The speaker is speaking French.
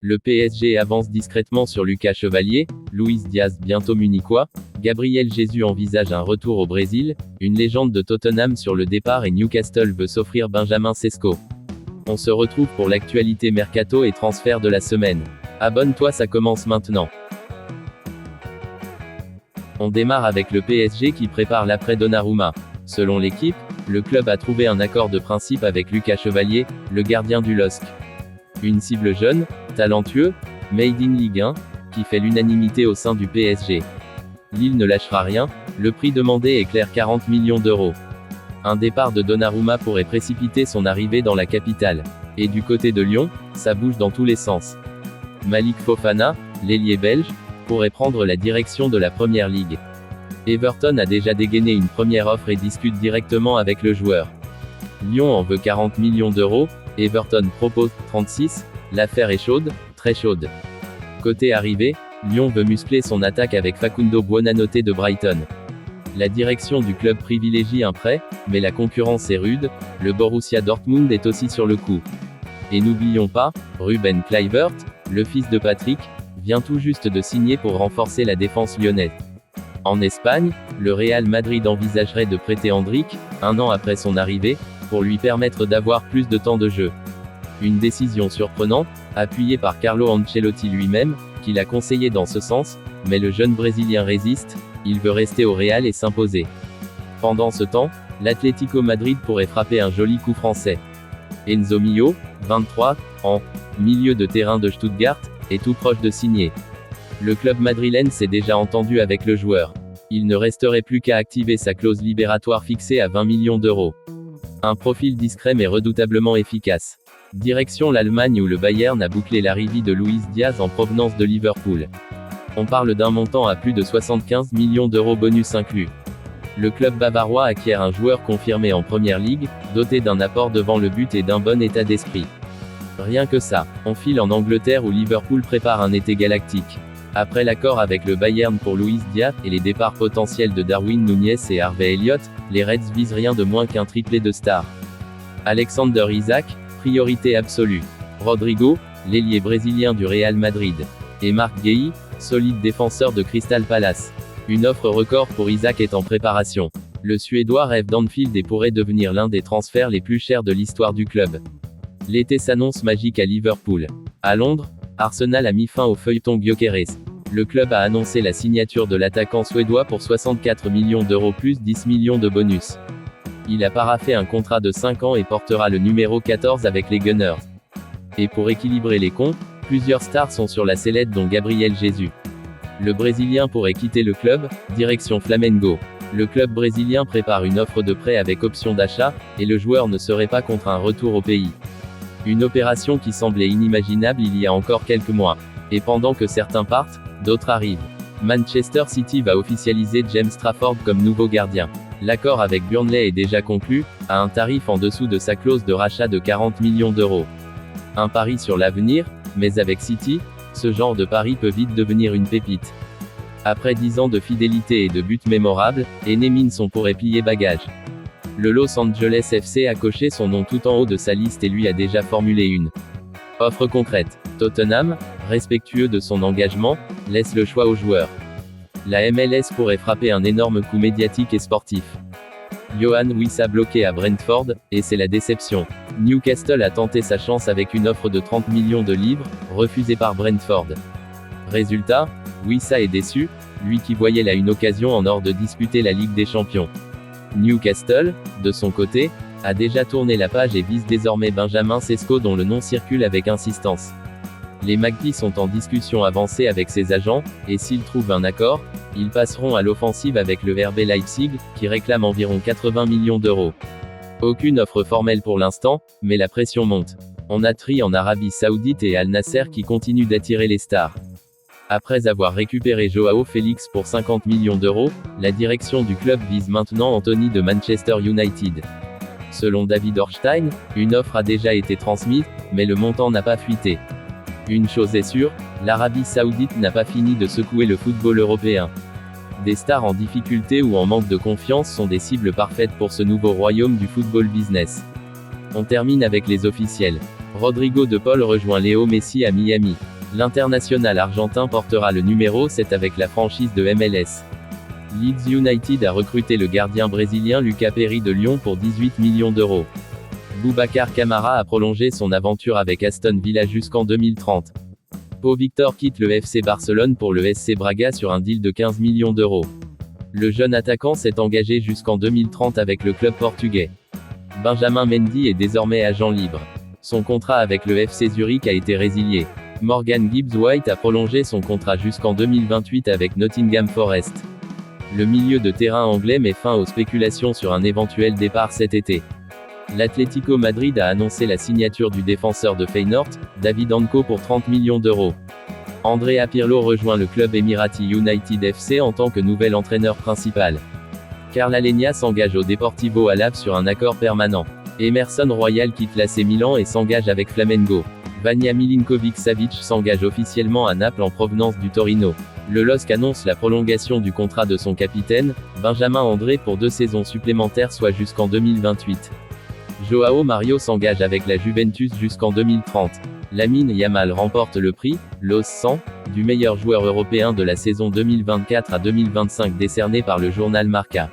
Le PSG avance discrètement sur Lucas Chevalier, Luis Diaz bientôt munichois, Gabriel Jesus envisage un retour au Brésil, une légende de Tottenham sur le départ et Newcastle veut s'offrir Benjamin Sesko. On se retrouve pour l'actualité mercato et transfert de la semaine. Abonne-toi, ça commence maintenant. On démarre avec le PSG qui prépare l'après Donnarumma. Selon l'équipe, le club a trouvé un accord de principe avec Lucas Chevalier, le gardien du LOSC. Une cible jeune, talentueux, made in Ligue 1, qui fait l'unanimité au sein du PSG. Lille ne lâchera rien, le prix demandé est clair, 40 millions d'euros. Un départ de Donnarumma pourrait précipiter son arrivée dans la capitale. Et du côté de Lyon, ça bouge dans tous les sens. Malik Fofana, l'ailier belge, pourrait prendre la direction de la Première Ligue. Everton a déjà dégainé une première offre et discute directement avec le joueur. Lyon en veut 40 millions d'euros, Everton propose 36, l'affaire est chaude, très chaude. Côté arrivée, Lyon veut muscler son attaque avec Facundo Buonanotte de Brighton. La direction du club privilégie un prêt, mais la concurrence est rude, le Borussia Dortmund est aussi sur le coup. Et n'oublions pas, Ruben Kluivert, le fils de Patrick, vient tout juste de signer pour renforcer la défense lyonnaise. En Espagne, le Real Madrid envisagerait de prêter Endrick, un an après son arrivée, pour lui permettre d'avoir plus de temps de jeu. Une décision surprenante, appuyée par Carlo Ancelotti lui-même, qui l'a conseillé dans ce sens, mais le jeune Brésilien résiste, il veut rester au Real et s'imposer. Pendant ce temps, l'Atlético Madrid pourrait frapper un joli coup français. Enzo Mio, 23 ans, milieu de terrain de Stuttgart, est tout proche de signer. Le club madrilène s'est déjà entendu avec le joueur. Il ne resterait plus qu'à activer sa clause libératoire fixée à 20 millions d'euros. Un profil discret mais redoutablement efficace. Direction l'Allemagne où le Bayern a bouclé l'arrivée de Luis Diaz en provenance de Liverpool. On parle d'un montant à plus de 75 millions d'euros bonus inclus. Le club bavarois acquiert un joueur confirmé en Première Ligue, doté d'un apport devant le but et d'un bon état d'esprit. Rien que ça, on file en Angleterre où Liverpool prépare un été galactique. Après l'accord avec le Bayern pour Luis Diaz et les départs potentiels de Darwin Núñez et Harvey Elliott, les Reds visent rien de moins qu'un triplé de stars. Alexander Isak, priorité absolue. Rodrigo, l'ailier brésilien du Real Madrid. Et Marc Guéhi, solide défenseur de Crystal Palace. Une offre record pour Isak est en préparation. Le Suédois rêve d'Anfield et pourrait devenir l'un des transferts les plus chers de l'histoire du club. L'été s'annonce magique à Liverpool. À Londres, Arsenal a mis fin au feuilleton Gyökeres. Le club a annoncé la signature de l'attaquant suédois pour 64 millions d'euros plus 10 millions de bonus. Il a paraphé un contrat de 5 ans et portera le numéro 14 avec les Gunners. Et pour équilibrer les comptes, plusieurs stars sont sur la sellette dont Gabriel Jesus. Le Brésilien pourrait quitter le club, direction Flamengo. Le club brésilien prépare une offre de prêt avec option d'achat, et le joueur ne serait pas contre un retour au pays. Une opération qui semblait inimaginable il y a encore quelques mois. Et pendant que certains partent, d'autres arrivent. Manchester City va officialiser James Trafford comme nouveau gardien. L'accord avec Burnley est déjà conclu, à un tarif en dessous de sa clause de rachat de 40 millions d'euros. Un pari sur l'avenir, mais avec City, ce genre de pari peut vite devenir une pépite. Après 10 ans de fidélité et de buts mémorables, Enemins pourrait plier bagage. Le Los Angeles FC a coché son nom tout en haut de sa liste et lui a déjà formulé une offre concrète. Tottenham, respectueux de son engagement, laisse le choix aux joueurs. La MLS pourrait frapper un énorme coup médiatique et sportif. Yohan Wissa bloqué à Brentford, et c'est la déception. Newcastle a tenté sa chance avec une offre de 30 millions de livres, refusée par Brentford. Résultat, Wissa est déçu, lui qui voyait là une occasion en or de disputer la Ligue des Champions. Newcastle, de son côté, a déjà tourné la page et vise désormais Benjamin Sesko dont le nom circule avec insistance. Les Magpies sont en discussion avancée avec ses agents, et s'ils trouvent un accord, ils passeront à l'offensive avec le RB Leipzig, qui réclame environ 80 millions d'euros. Aucune offre formelle pour l'instant, mais la pression monte. On a Tri en Arabie Saoudite et Al Nasser qui continuent d'attirer les stars. Après avoir récupéré Joao Félix pour 50 millions d'euros, la direction du club vise maintenant Anthony de Manchester United. Selon David Ornstein, une offre a déjà été transmise, mais le montant n'a pas fuité. Une chose est sûre, l'Arabie Saoudite n'a pas fini de secouer le football européen. Des stars en difficulté ou en manque de confiance sont des cibles parfaites pour ce nouveau royaume du football business. On termine avec les officiels. Rodrigo de Paul rejoint Léo Messi à Miami. L'international argentin portera le numéro 7 avec la franchise de MLS. Leeds United a recruté le gardien brésilien Lucas Perry de Lyon pour 18 millions d'euros. Boubacar Kamara a prolongé son aventure avec Aston Villa jusqu'en 2030. Pau Victor quitte le FC Barcelone pour le SC Braga sur un deal de 15 millions d'euros. Le jeune attaquant s'est engagé jusqu'en 2030 avec le club portugais. Benjamin Mendy est désormais agent libre. Son contrat avec le FC Zurich a été résilié. Morgan Gibbs-White a prolongé son contrat jusqu'en 2028 avec Nottingham Forest. Le milieu de terrain anglais met fin aux spéculations sur un éventuel départ cet été. L'Atlético Madrid a annoncé la signature du défenseur de Feyenoord, David Anko pour 30 millions d'euros. Andrea Pirlo rejoint le club Emirati United FC en tant que nouvel entraîneur principal. Karl Alenia s'engage au Deportivo Alavés sur un accord permanent. Emerson Royal quitte l'AC Milan et s'engage avec Flamengo. Vanja Milinković-Savić s'engage officiellement à Naples en provenance du Torino. Le LOSC annonce la prolongation du contrat de son capitaine, Benjamin André pour 2 saisons supplémentaires soit jusqu'en 2028. Joao Mario s'engage avec la Juventus jusqu'en 2030. Lamine Yamal remporte le prix, l'OS 100, du meilleur joueur européen de la saison 2024 à 2025 décerné par le journal Marca.